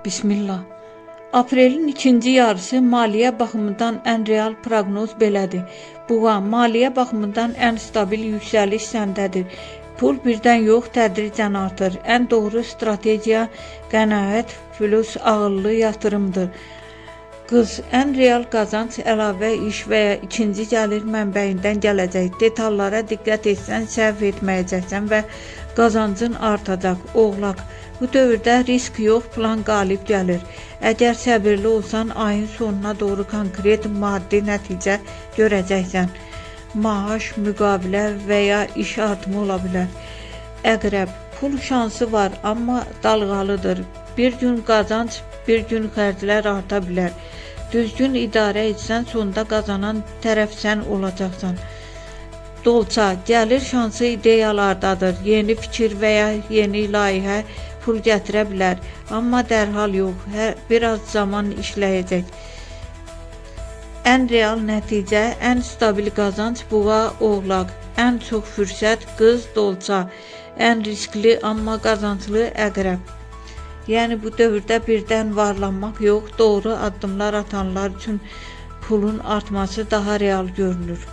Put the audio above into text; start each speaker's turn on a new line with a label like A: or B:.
A: Bismillah. Aprelin ikinci yarısı maliyyə baxımından ən real proqnoz belədir. Buğa, maliyyə baxımından ən stabil yüksəliş səndədir. Pul birdən yox, tədricən artır. Ən doğru strategiya qənaət plus ağıllı yatırımdır. Qız, ən real qazanc əlavə iş və ya ikinci gəlir mənbəyindən gələcək. Detallara diqqət etsən, səhv etməyəcəksən və qazancın artacaq. Oğlaq, bu dövrdə risk yox, plan qalib gəlir. Əgər səbirli olsan, ayın sonuna doğru konkret maddi nəticə görəcəksən. Maaş, müqavilə və ya iş artımı ola bilər. Əqrəb, pul şansı var, amma dalğalıdır. Bir gün qazanc, bir gün xərclər arta bilər. Düzgün idarə etsən, sonda qazanan tərəf sən olacaqsan. Dolça, gəlir şansı ideyalardadır. Yeni fikir və ya yeni layihə pul gətirə bilər, amma dərhal yox, biraz zaman işləyəcək. Ən real nəticə, ən stabil qazanc buğa, oğlaq, ən çox fürsət qız, dolça, ən riskli amma qazanclı əqrəb. Yəni bu dövrdə birdən varlanmaq yox, doğru addımlar atanlar üçün pulun artması daha real görünür.